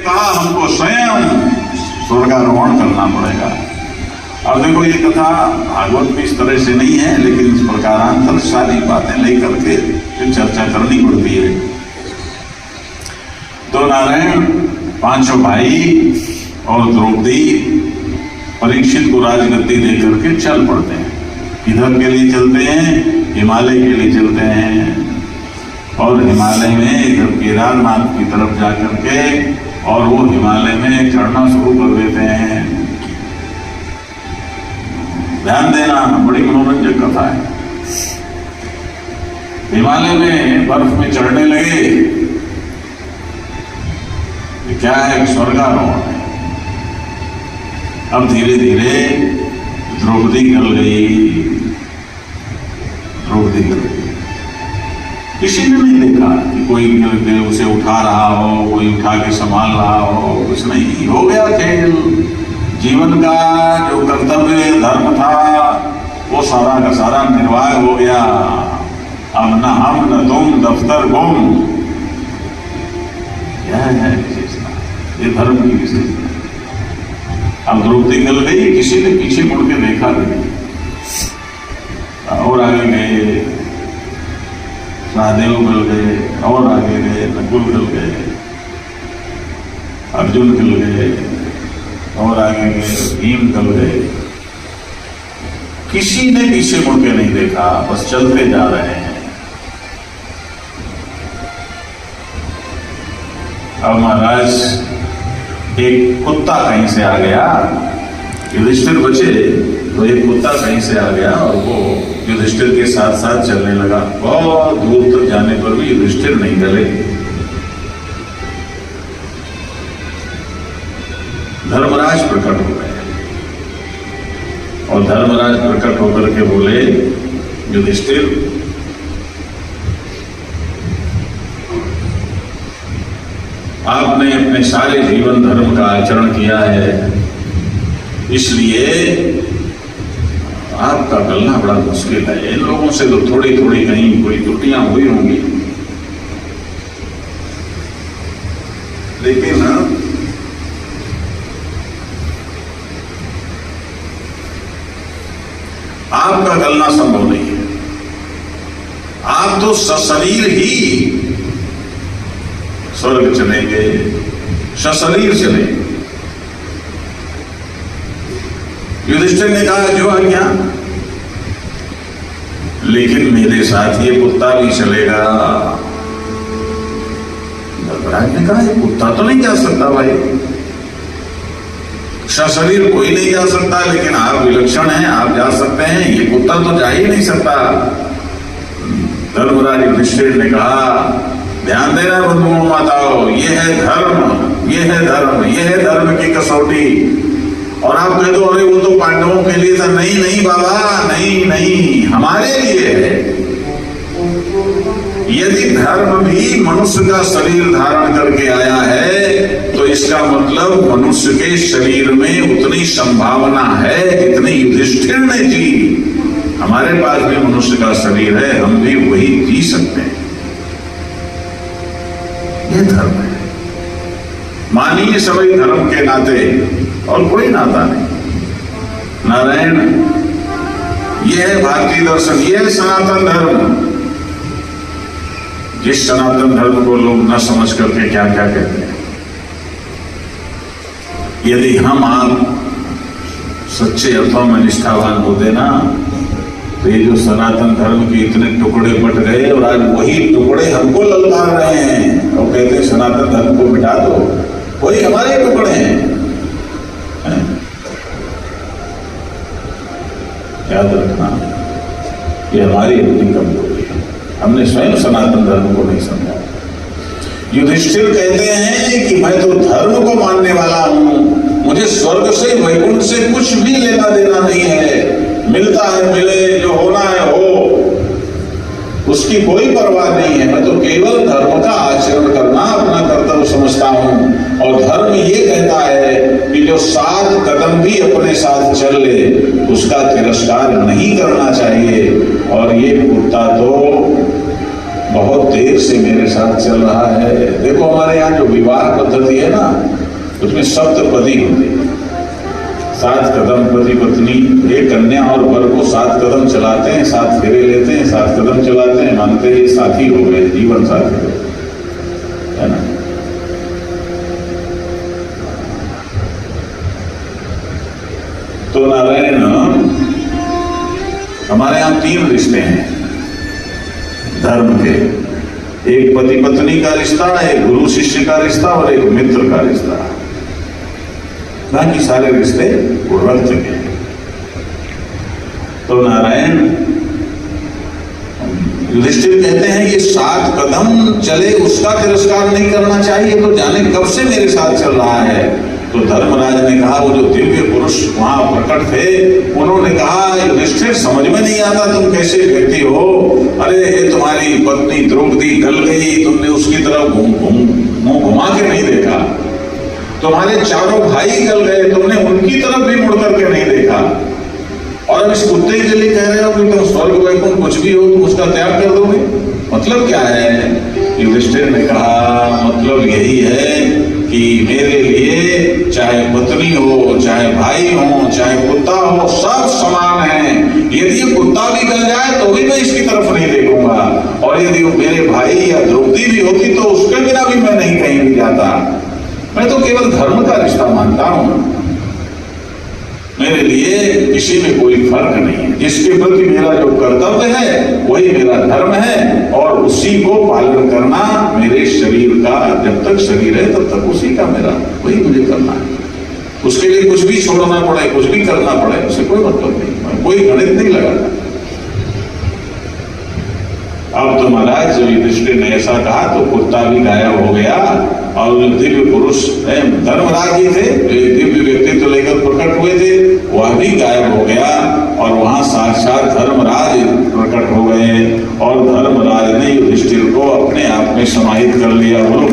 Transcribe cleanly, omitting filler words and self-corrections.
कहा हमको स्वयं स्वर्गारोहण करना पड़ेगा। अब देखो ये कथा भागवत में इस तरह से नहीं है, लेकिन इस प्रकारांतर सारी बातें लेकर के फिर चर्चा करनी पड़ती है। तो नारायण पांचों भाई और द्रौपदी परीक्षित को राजगद्दी देकर के चल पड़ते हैं। किधर के लिए चलते हैं? हिमालय के लिए चलते हैं। और हिमालय में इधर केदारनाथ की तरफ जाकर के और वो हिमालय में चढ़ना शुरू कर देते हैं। ध्यान देना, बड़ी मनोरंजक कथा है। हिमालय में बर्फ में चढ़ने लगे, क्या है? स्वर्गारोहण है। अब धीरे धीरे द्रौपदी गल गई, द्रौपदी गल गई। किसी ने नहीं देखा कि कोई उसे उठा रहा हो, कोई उठा के संभाल रहा हो, कुछ नहीं। हो गया खेल। जीवन का जो कर्तव्य धर्म था वो सारा का सारा निर्वाह हो गया। अब न हम न तुम, दफ्तर गुम। यह है विशेषता, ये धर्म की विशेषता। अब द्रौपदी गल गई, किसी ने पीछे मुड़ के देखा नहीं। और आगे गए सहदेव गल गए, और आगे गए नकुल गल गए, अर्जुन गल गए, और आगे गए भीम गल गए। किसी ने पीछे मुड़ के नहीं देखा, बस चलते जा रहे हैं। अब महाराज एक कुत्ता कहीं से आ गया, युधिष्ठिर बचे तो एक कुत्ता कहीं से आ गया और वो युधिष्ठिर के साथ साथ चलने लगा। बहुत दूर तक जाने पर भी युधिष्ठिर नहीं गले। धर्मराज प्रकट हो गए और धर्मराज प्रकट होकर के बोले, युधिष्ठिर आपने अपने सारे जीवन धर्म का आचरण किया है, इसलिए आपका गलना बड़ा मुश्किल है। इन लोगों से तो थोड़ी थोड़ी कहीं कोई त्रुटियां हुई होंगी, लेकिन आपका गलना संभव नहीं है। आप तो सशरीर ही स्वर्ग चले गए, सशरीर चले। युधिष्ठिर ने कहा जो आज्ञा, लेकिन मेरे साथ ये कुत्ता भी चलेगा। धर्मराज ने कहा ये कुत्ता तो नहीं जा सकता भाई, सशरीर कोई नहीं जा सकता, लेकिन आप विलक्षण हैं, आप जा सकते हैं, ये कुत्ता तो जा ही नहीं सकता। धर्मराज युधिष्ठिर ने कहा ध्यान देना बंधुओं माताओं, ये है धर्म, ये है धर्म, ये है धर्म की कसौटी। और आप कह दो अरे वो तो पांडवों के लिए था। नहीं नहीं बाबा, नहीं नहीं, हमारे लिए है। यदि धर्म भी मनुष्य का शरीर धारण करके आया है तो इसका मतलब मनुष्य के शरीर में उतनी संभावना है जितनी युधिष्ठिर ने जी। हमारे पास भी मनुष्य का शरीर है, हम भी वही जी सकते हैं। ये धर्म है। मानिए सभी धर्म के नाते, और कोई नाता नहीं। नारायण, यह है भारतीय दर्शन, यह है सनातन धर्म। जिस सनातन धर्म को लोग न समझ करके क्या क्या कहते हैं। यदि हम आप सच्चे अर्थों में निष्ठावान होते ना, तो ये जो सनातन धर्म के इतने टुकड़े बट गए और आज वही टुकड़े हमको ललकार रहे हैं और कहते हैं सनातन धर्म को मिटा दो। वही हमारे टुकड़े हैं। याद रखना, ये हमारी अपनी कमजोरी है। हमने स्वयं सनातन धर्म को नहीं समझा। युधिष्ठिर कहते हैं कि मैं तो धर्म को मानने वाला हूं, मुझे स्वर्ग से वैकुंठ से कुछ भी लेना देना नहीं है। मिलता है मिले, जो होना है हो, उसकी कोई परवाह नहीं है। मैं तो केवल धर्म का आचरण करना अपना कर्तव्य समझता हूं। और धर्म ये कहता है कि जो 7 कदम भी अपने साथ चल ले उसका तिरस्कार नहीं करना चाहिए। और ये कुत्ता तो बहुत देर से मेरे साथ चल रहा है। देखो हमारे यहाँ जो विवाह पद्धति है ना, उसमें सप्तपदी होती है। 7 कदम पति पत्नी, एक कन्या और वर को 7 कदम चलाते हैं, 7 फेरे लेते हैं, 7 कदम चलाते हैं, मानते हैं साथी हो गए, जीवन साथी हो गए, है ना। तो नारायण, हमारे यहाँ 3 रिश्ते हैं धर्म के। एक पति पत्नी का रिश्ता, एक गुरु शिष्य का रिश्ता और एक मित्र का रिश्ता। बाकी सारे रिश्ते वो रक्त के हैं। तो नारायण युधिष्ठिर कहते हैं ये 7 कदम चले उसका तिरस्कार नहीं करना चाहिए, तो जाने कब से मेरे साथ चल रहा है। तो धर्मराज ने कहा, वो जो दिव्य पुरुष वहां प्रकट थे, उन्होंने कहा युधिष्ठिर समझ में नहीं आता तुम कैसे व्यक्ति हो। अरे ये तुम्हारी पत्नी द्रौपदी गल गई, तुमने उसकी तरफ मुंह घुमा के नहीं देखा। तुम्हारे चारों भाई गल गए, तुमने उनकी तरफ भी मुड़ करके नहीं देखा। और अब इस कुत्ते के लिए कह रहे हो कि तुम स्वर्ग वैकुंठ कुछ भी हो तुम उसका त्याग कर दोगे, मतलब क्या है। युधिष्ठिर ने कहा मतलब यही है कि मेरे लिए चाहे पत्नी हो, चाहे भाई हो, चाहे कुत्ता हो, सब समान है। यदि ये कुत्ता भी गल जाए तो भी मैं इसकी तरफ नहीं देखूंगा, और यदि मेरे भाई या द्रौपदी भी होती तो उसके बिना भी मैं नहीं कहीं भी जाता। मैं तो केवल धर्म का रिश्ता मानता हूं, मेरे लिए किसी में कोई फर्क नहीं है। जिसके प्रति मेरा जो कर्तव्य है वही मेरा धर्म है, और उसी को पालन करना मेरे शरीर का, जब तक शरीर है तब तक उसी का मेरा वही मुझे करना है। उसके लिए कुछ भी छोड़ना पड़े, कुछ भी करना पड़े, उससे कोई मतलब नहीं, मैं कोई गणित नहीं लगाता। अब तो महाराज जब युधिष्ठिर ने ऐसा कहा तो कुत्ता भी गायब हो गया, और दिव्य पुरुष धर्मराज जी थे, दिव्य व्यक्तित्व लेकर प्रकट हुए थे, वह भी गायब हो गया, और वहां साक्षात धर्मराज प्रकट हो गए। और धर्मराज ने युधिष्ठिर को अपने आप में समाहित कर लिया। बोलो